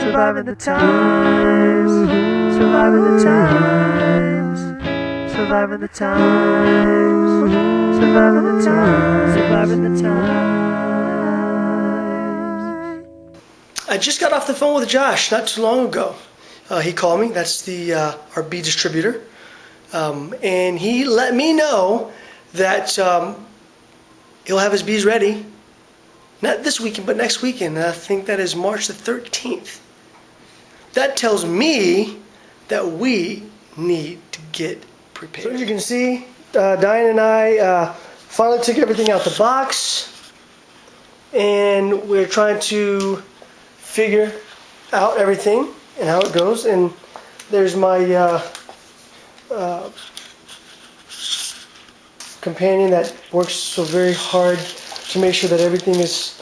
Surviving the times, surviving the times, surviving the times, surviving the times, surviving the times. I just got off the phone with Josh not too long ago. He called me. That's the our bee distributor, and he let me know that he'll have his bees ready. Not this weekend, but next weekend. And I think that is March the 13th. That tells me that we need to get prepared. So as you can see, Diane and I finally took everything out the box. And we're trying to figure out everything and how it goes. And there's my companion that works so very hard to make sure that everything is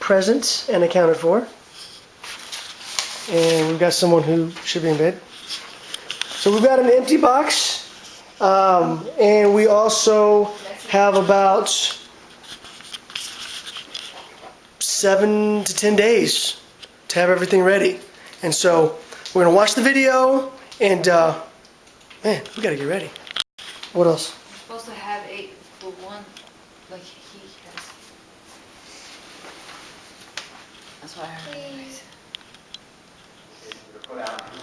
present and accounted for. And we've got someone who should be in bed. So we've got an empty box, and we also have about 7 to 10 days to have everything ready. And so we're gonna watch the video, and man, we gotta get ready. What else? You're supposed to have 8 for one, like he has. That's what I heard anyways.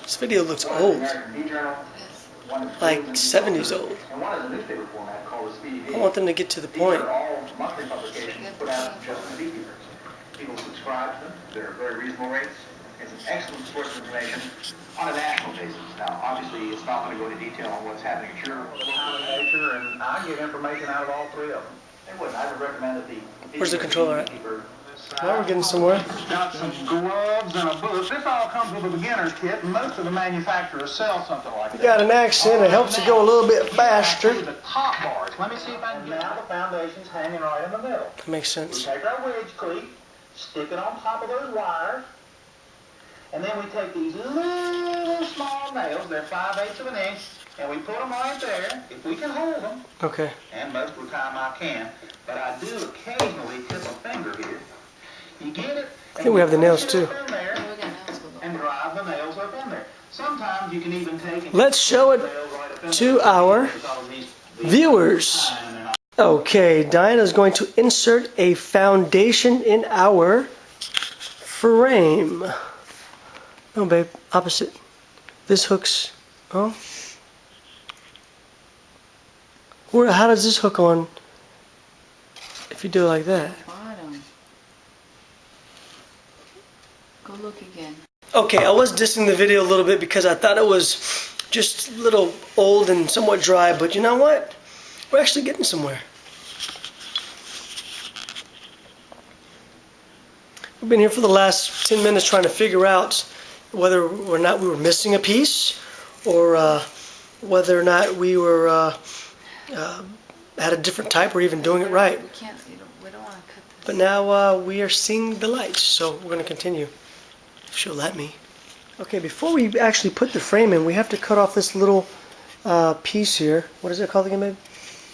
This video looks old, like 70s old. I want them to get to the point. People subscribe to them. They're very reasonable rates. It's an excellent source of information on a national basis. Now, obviously, it's not going to go into detail on what's happening at your nature, and I get information out of all 3 of them. They wouldn't. I would recommend that the... Where's the controller at? Now we're getting somewhere. Got some gloves and a book. This all comes with a beginner's kit, and most of the manufacturers sell something like that. You got an accent. It helps it go a little bit faster. The top bars. Let me see if I can get... Now the foundation's hanging right in the middle. That makes sense. We take our wedge cleat, stick it on top of those wires, and then we take these little small nails, they're 5/8 of an inch, and we put them right there, if we can hold them. Okay. And most of the time I can, but I do occasionally tip a finger here. You get it, I think we have the nails too. And drive the nails up in there. Sometimes you can even take... Let's show it to our viewers. Okay, Diana's going to insert a foundation in our frame. No, babe, opposite. This hooks. Oh. Where? How does this hook on if you do it like that? Bottom. Go look again. Okay, I was dissing the video a little bit because I thought it was just a little old and somewhat dry, but you know what? We're actually getting somewhere. We've been here for the last 10 minutes trying to figure out whether or not we were missing a piece, or whether or not we were had a different type or even doing it right. We can't. We don't want to cut this. But now we are seeing the lights, so we're going to continue. If she'll let me. Okay, before we actually put the frame in, we have to cut off this little piece here. What is it called again, babe?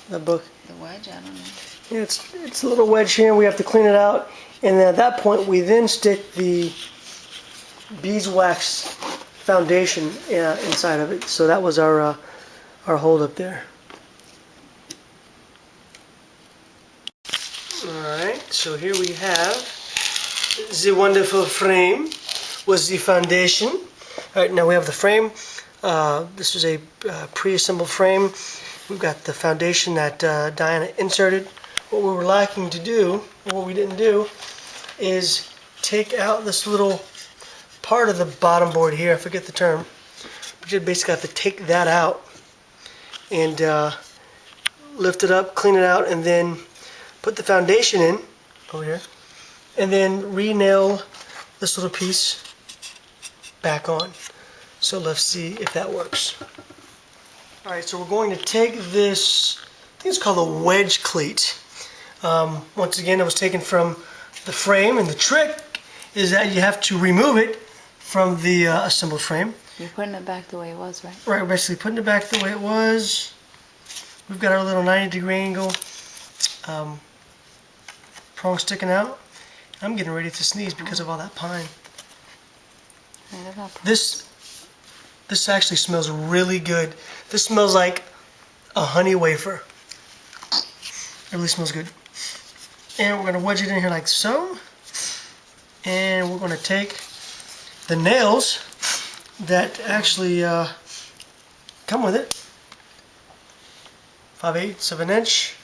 That book. The wedge. I don't know. Yeah, it's a little wedge here. We have to clean it out. And then at that point, we then stick the beeswax foundation inside of it. So that was our hold up there. Alright, so here we have the wonderful frame with the foundation. Alright, now we have the frame. This is a pre-assembled frame. We've got the foundation that Diana inserted. What we were lacking to do, or what we didn't do, is take out this little part of the bottom board here. I forget the term. But you basically have to take that out and lift it up, clean it out, and then put the foundation in over here, and then re-nail this little piece back on. So let's see if that works. Alright, so we're going to take this, I think it's called a wedge cleat. Once again, it was taken from the frame, and the trick is that you have to remove it from the assembled frame. You're putting it back the way it was, right? Right, we're basically putting it back the way it was. We've got our little 90-degree angle prong sticking out. I'm getting ready to sneeze because of all that pine. This actually smells really good. This smells like a honey wafer. It really smells good. And we're gonna wedge it in here like so. And we're gonna take the nails that actually come with it, 5/8 of an inch,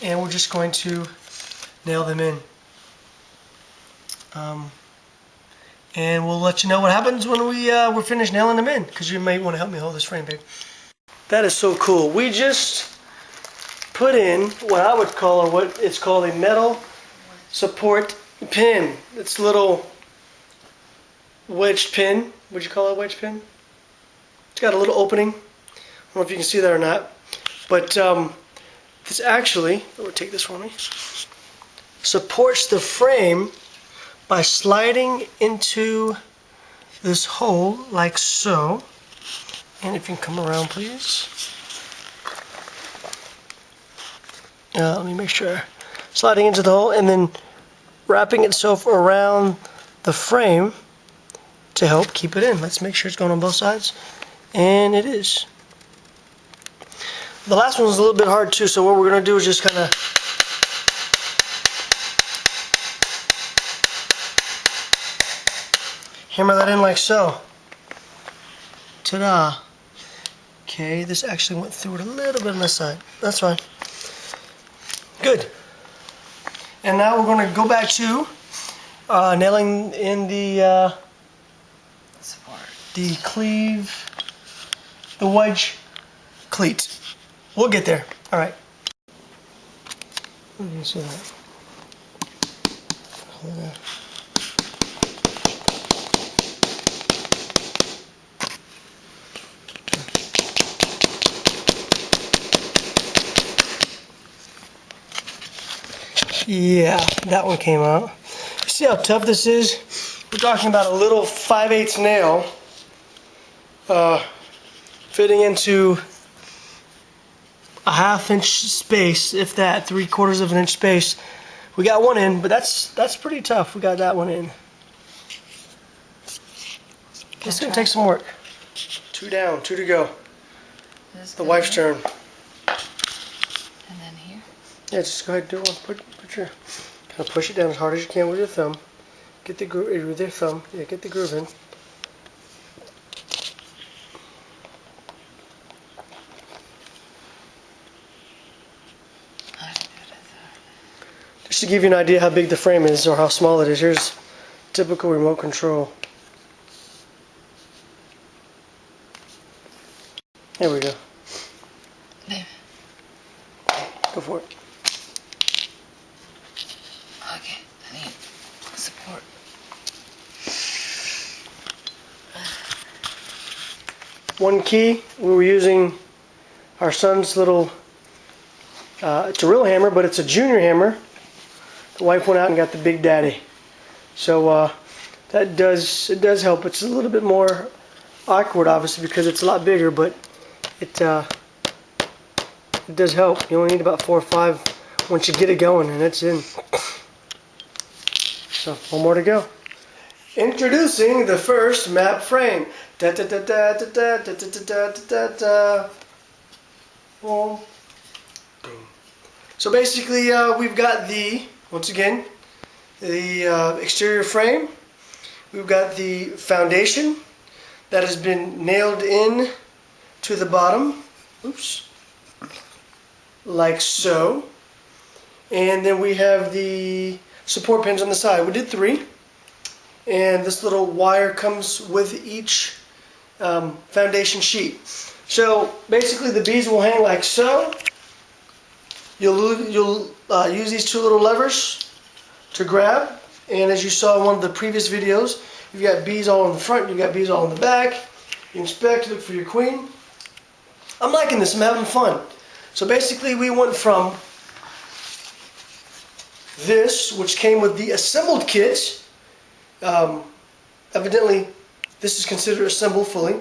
and we're just going to nail them in. And we'll let you know what happens when we're finished nailing them in, because you may want to help me hold this frame, babe. That is so cool. We just put in what I would call, or what it's called, a metal support pin. It's a little wedged pin. Would you call it a wedge pin? It's got a little opening. I don't know if you can see that or not. But this actually, I would take this for me, supports the frame by sliding into this hole like so. And if you can come around, please. Let me make sure. Sliding into the hole and then wrapping itself around the frame to help keep it in. Let's make sure it's going on both sides. And it is. The last one was a little bit hard too, so what we're going to do is just kind of hammer that in like so. Ta-da. Okay, this actually went through it a little bit on this side. That's fine. Good. And now we're going to go back to nailing in the Support. the wedge cleat. We'll get there. All right. You can see that. Hold on. Yeah, that one came out. You see how tough this is? We're talking about a little 5/8 nail fitting into a 1/2 inch space, if that, 3/4 of an inch space. We got one in, but that's pretty tough. We got that one in. It's gonna take some work. 2 down, 2 to go. The wife's turn. And then here. Yeah, just go ahead and do one. Put your, kind of push it down as hard as you can with your thumb. Get the groove with your thumb. Yeah, get the groove in. Just to give you an idea how big the frame is or how small it is, here's typical remote control. There we go. Babe. Go for it. Okay, I need support. One key, we were using our son's little, it's a real hammer, but it's a junior hammer. The wife went out and got the Big Daddy. So it does help. It's a little bit more awkward, obviously, because it's a lot bigger, but it does help. You only need about 4 or 5 once you get it going, and it's in. So, one more to go. Introducing the first map frame. Da da da da da da da da da da da. Boom. Boom. So basically, we've got once again, the exterior frame. We've got the foundation that has been nailed in to the bottom. Oops. Like so. And then we have the support pins on the side. We did 3. And this little wire comes with each foundation sheet. So basically the beads will hang like so. You'll use these 2 little levers to grab. And as you saw in one of the previous videos, you've got beads all in the front, you've got beads all in the back. You inspect, look for your queen. I'm liking this, I'm having fun. So basically we went from this, which came with the assembled kit. Evidently, this is considered assembled fully,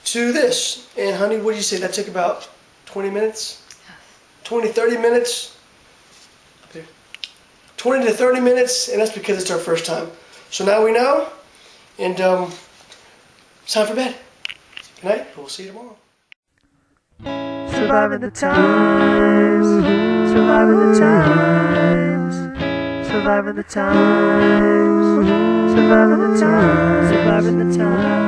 to this. And honey, what do you say? That took about 20 minutes? 20, 30 minutes? Okay. 20 to 30 minutes, and that's because it's our first time. So now we know, and It's time for bed. Good night. We'll see you tomorrow. Surviving the times, surviving the times, surviving the times, surviving the times, surviving the times.